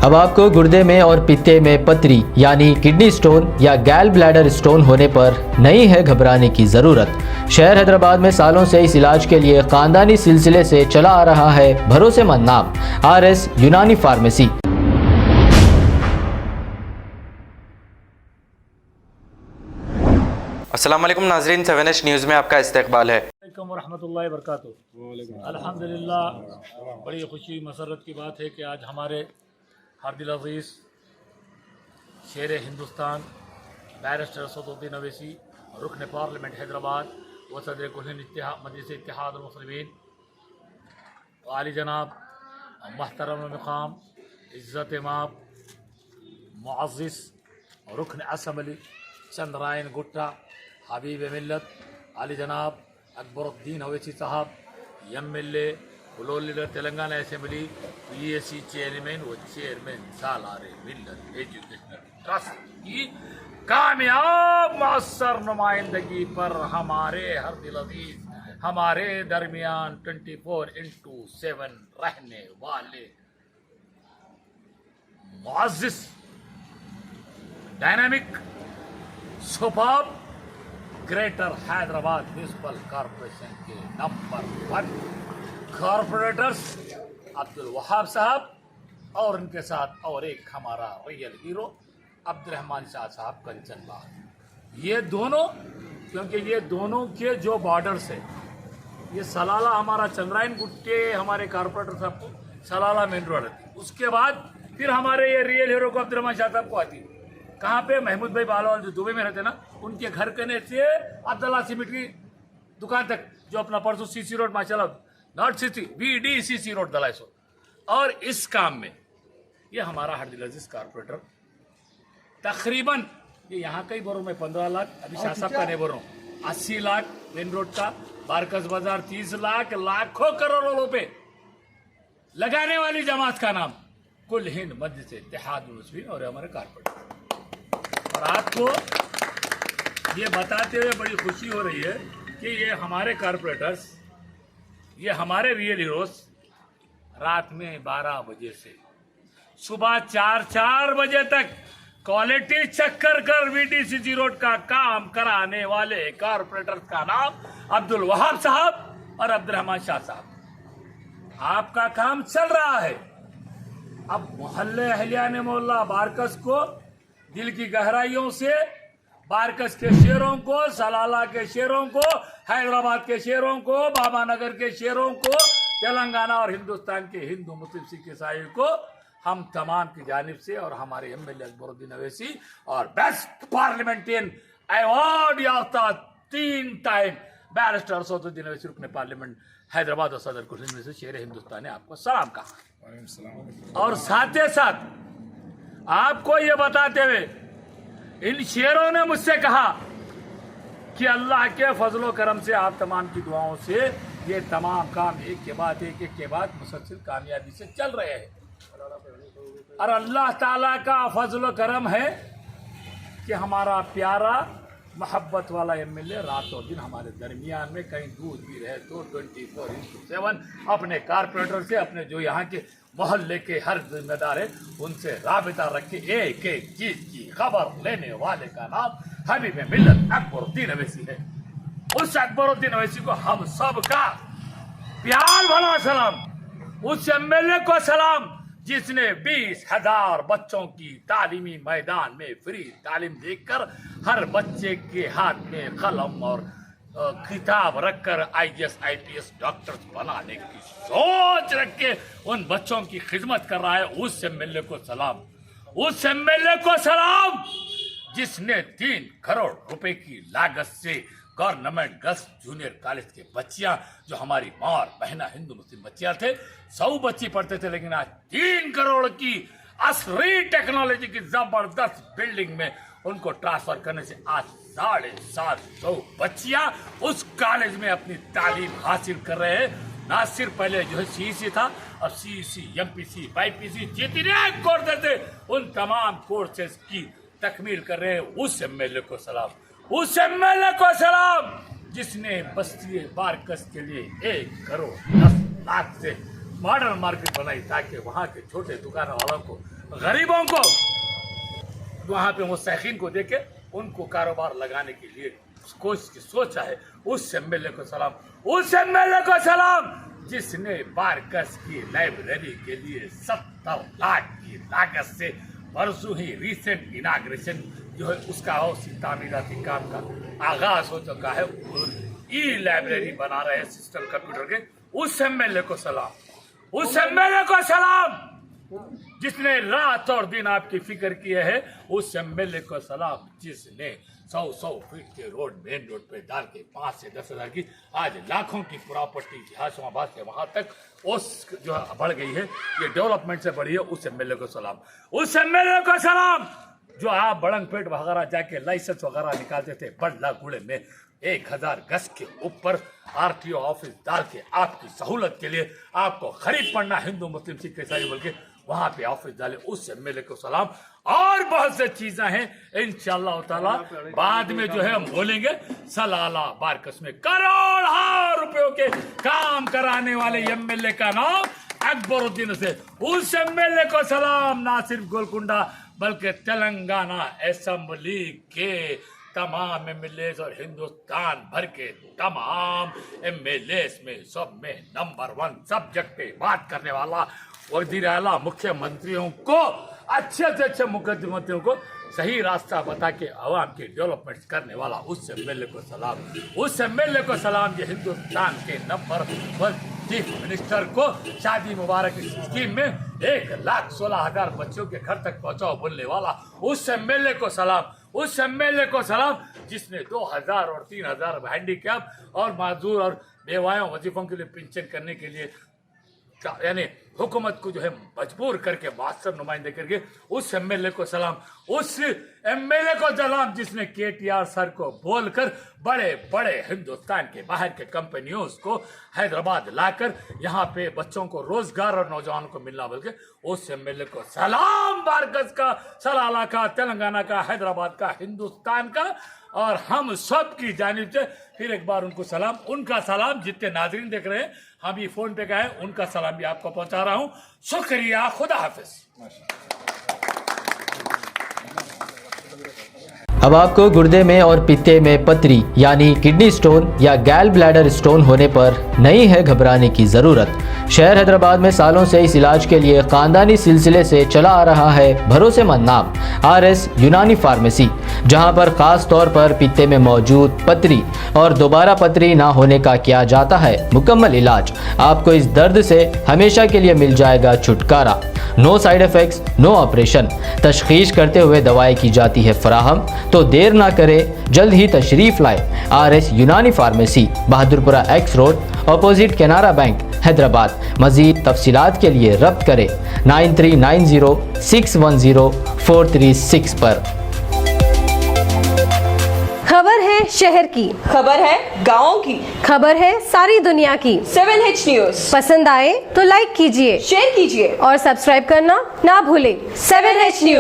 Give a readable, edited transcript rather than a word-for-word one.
अब आपको गुर्दे में और पित्ते में पथरी यानी किडनी स्टोन या गैल ब्लैडर स्टोन होने पर नहीं है घबराने की ज़रूरत। शहर हैदराबाद में सालों से इस इलाज के लिए खानदानी सिलसिले से चला आ रहा है भरोसेमंद नाम RS यूनानी फार्मेसी। अस्सलाम वालेकुम नाजरीन, 7H न्यूज़ में आपका इस्तकबाल है। वरहमतुल्लाहि वबरकातुहू। अल्हम्दुलिल्लाह, बड़ी खुशी मसरत की बात है कि आज हमारे हर दिल अज़ीज़ शेर हिंदुस्तान बैरिस्टर सदरुद्दीन अवैसी, रुकन पार्लियामेंट हैदराबाद व सदर कुल मजलिस इत्तेहाद मुस्लिमीन आली जनाब महतरम मकाम इज़्ज़त इमाम मुअज़्ज़िज़ रुकन असम्बली चंद्रायन गुट्टा हबीब मिल्लत आली जनाब अकबरुद्दीन अवैसी साहब MLA floor leader Telangana assembly PSC chairman व चेयरमैन सालारे मिल्लत एजुकेशनल ट्रस्ट की कामयाब मौसर नुमाइंदगी पर हमारे हर दिल अज़ीज़ हमारे दरमियान 24/7 रहने वाले मुअज़्ज़िज़ dynamic superb greater Hyderabad municipal corporation के नंबर 1 कॉरपोरेटर्स अब्दुल वहाब साहब और उनके साथ और एक हमारा रियल हीरो अब्दुर्रहमान शाह साहब कंचनबाग। ये दोनों, क्योंकि ये दोनों के जो बॉर्डर्स है, ये सलाला हमारा चंद्रायन गुट्टे हमारे कॉरपोरेटर साहब को सलाला मेन रोड है, उसके बाद फिर हमारे ये रियल हीरो को अब्दुर्रहमान शाह साहब को आती है। कहाँ पे? महमूद भाई बालावाल जो दुबई में रहते ना, उनके घर कने से अब्दुल्ला सीमेंट की दुकान तक, जो अपना परसों CC रोड माशाल्लाह नॉट CC VDCC रोड दलाइसो। और इस काम में ये हमारा हर दिल अज़ीज़ कॉरपोरेटर तकरीबन ये यहाँ का ही बोरो में 15 लाख, अभी शाह साहब का नहीं बोल रहा हूँ, 80 लाख मेन रोड का, बारकस बाजार 30 लाख, लाखों करोड़ों रुपए लगाने वाली जमात का नाम कुल हिंद मजलिस इत्तेहाद मुस्लिमीन और हमारे कॉरपोरेटर। और आपको ये बताते हुए बड़ी खुशी हो रही है कि ये हमारे कॉरपोरेटर्स, ये हमारे रियल हीरोज रात में 12 बजे से सुबह 4 बजे तक क्वालिटी चक्कर कर VDCC रोड का काम कराने वाले कॉरपोरेटर का नाम अब्दुल वहाब साहब और अब्दुर्रहमान शाह साहब। आपका काम चल रहा है। अब मोहल्ले अहलियाने मोहल्ला बारकस को दिल की गहराइयों से, बारकस के शेरों को, सलाला के शेरों को, हैदराबाद के शेरों को, बाबा नगर के शेरों को, तेलंगाना और हिंदुस्तान के हिंदू मुस्लिम सिख ईसाई को हम तमाम की जानिब से और हमारे MLA अकबरुद्दीन अवैसी और बेस्ट पार्लियामेंटेरियन अवार्ड याफ्ता 3 टाइम बैरिस्टर सदरुद्दीन अवैसी रुकने पार्लियामेंट हैदराबाद और सदर कुल में से शेर हिंदुस्तान ने आपको सलाम कहा। और साथ ही साथ आपको ये बताते हुए इन शेरों ने मुझसे कहा कि अल्लाह के फजलो करम से आप तमाम की दुआओं से ये तमाम काम एक के बाद मुसलसल कामयाबी से चल रहे हैं। और अल्लाह ताला का फजलो करम है कि हमारा प्यारा मोहब्बत वाला MLA रात और दिन हमारे दरमियान में, कहीं दूर भी रहे तो 24/7 अपने कॉरपोरेटर से, अपने जो यहाँ के मोहल्ले के हर जिम्मेदार है उनसे राबिता रख के एक एक चीज की खबर लेने वाले का नाम हबीब मिल्लत अकबरुद्दीन अवैसी है। उस अकबरुद्दीन अवैसी को हम सब का प्यार भरा सलाम। उस MLA को सलाम जिसने 20,000 बच्चों की तालीमी मैदान में फ्री तालीम देकर हर बच्चे के हाथ में कलम और किताब रखकर IAS IPS डॉक्टर्स बनाने की सोच रख के उन बच्चों की खिदमत कर रहा है। उस MLA को सलाम। उस MLA को सलाम जिसने 3 करोड़ रुपए की लागत से गवर्नमेंट गर्ल्स जूनियर कॉलेज के बच्चियां, जो हमारी माँ और बहना हिंदू मुस्लिम बच्चियां थे, 100 बच्ची पढ़ते थे, लेकिन आज 3 करोड़ की असली टेक्नोलॉजी की जबरदस्त बिल्डिंग में उनको ट्रांसफर करने से आज 750 बच्चियां उस कॉलेज में अपनी तालीम हासिल कर रहे हैं। ना सिर्फ पहले जो है CEC था, अब CEC MPC BIPC जितने कोर्स थे उन तमाम कोर्सेज की तकमील कर रहे हैं। उस MLA को सलाम। उस MLA को सलाम जिसने बस्ती बारकस के लिए 1 करोड़ 10 लाख से मॉडर्न मार्केट बनाई ताकि वहाँ के छोटे दुकान वालों को गरीबों को वहाँ पे मुस्तहिकीन को देके उनको कारोबार लगाने के लिए कोशिश की सोचा है। उस एमएलए को सलाम, उस एमएलए को सलाम जिसने बारकस की लाइब्रेरी के लिए 70 लाख की लागत से परसों ही रिसेंट इनाग्रेशन जो है उसका उसी तामीराती काम का आगाज हो चुका है। ई लाइब्रेरी बना रहे हैं सिस्टम कंप्यूटर के। उस एमएलए को सलाम, उस एमएलए को सलाम जिसने रात और दिन आपकी फिक्र किए है। उस एमएलए को सलाम जिसने 100 फीट के रोड मेन रोड पे डाल के 5 से 10 हजार की आज लाखों की प्रॉपर्टी जहां से वहां तक उस जो बढ़ गई है, ये डेवलपमेंट से बढ़ी है। उस एमएलए को सलाम, उस एमएलए को सलाम जो आप बड़ंगपेट वगैरह जाके लाइसेंस वगैरह निकालते थे बड़ला गुड़े में 1000 गज के ऊपर आरटीओ ऑफिस डाल के आपकी सहूलत के लिए आपको खरीद पड़ना हिंदू मुस्लिम सिख ईसाई बोल के वहां पे ऑफिस डाले। उस एमएलए को सलाम। और बहुत से चीजें हैं इंशाअल्लाह ताला बाद में जो है हम बोलेंगे। सलाला बारकस में करोड़ों रुपयों के काम कराने वाले एमएलए का नाम अकबरुद्दीन से। उस एमएलए को सलाम। ना सिर्फ गोलकुंडा बल्कि तेलंगाना असेंबली के तमाम एमएलए और हिंदुस्तान भर के तमाम एमएलए में सब में नंबर 1 सब्जेक्ट पे बात करने वाला वज़ीर आला मुख्यमंत्रियों को अच्छे से अच्छे मुख्यमंत्रियों को सही रास्ता बता के आवाम की डेवलपमेंट करने वाला उस एमएलए को सलाम। उस एमएलए को सलाम जो हिंदुस्तान के नंबर 1 चीफ मिनिस्टर को शादी मुबारक स्कीम में 1,16,000 बच्चों के घर तक पहुंचाओ बोलने वाला उस एमएलए को सलाम। उस एमएलए को सलाम जिसने 2000 और 3000 हैंडीकैप और माजूर और बेवायों वजीफों के लिए पेंशन करने के लिए यानी हुकूमत को जो है मजबूर करके बादशाह नुमाइंदे करके उस एमएलए को सलाम। उस एमएलए को सलाम जिसने केटीआर सर को बोलकर बड़े बड़े हिंदुस्तान के बाहर के कंपनियों को हैदराबाद लाकर यहाँ पे बच्चों को रोजगार और नौजवानों को मिलना बोल के उस एमएलए को सलाम। बारकस का, सलाला का, तेलंगाना का, हैदराबाद का, हिंदुस्तान का और हम सब की जानिब से फिर एक बार उनको सलाम। उनका सलाम जितने नाजरीन देख रहे हैं हम ये फोन पे गए उनका सलाम भी आपको पहुंचा रहा हूं। शुक्रिया, खुदा हाफिज। अब आपको गुर्दे में और पित्ते में पथरी यानी किडनी स्टोन या गैल ब्लैडर स्टोन होने पर नहीं है घबराने की ज़रूरत। शहर हैदराबाद में सालों से इस इलाज के लिए ख़ानदानी सिलसिले से चला आ रहा है भरोसेमंद नाम RS यूनानी फार्मेसी, जहां पर ख़ास तौर पर पित्ते में मौजूद पथरी और दोबारा पथरी ना होने का किया जाता है मुकम्मल इलाज। आपको इस दर्द से हमेशा के लिए मिल जाएगा छुटकारा। No side effects, no operation, तशखीस करते हुए दवाएं की जाती है फराहम। तो देर ना करें, जल्द ही तशरीफ लाए RS यूनानी pharmacy, Bahadurpura X road, opposite Canara bank, Hyderabad. मज़ीद तफसीलात के लिए रब्त करें 9390610436 पर। खबर है शहर की, खबर है गाँव की, खबर है सारी दुनिया की। 7H न्यूज पसंद आए तो लाइक कीजिए, शेयर कीजिए और सब्सक्राइब करना ना भूलें। 7H news.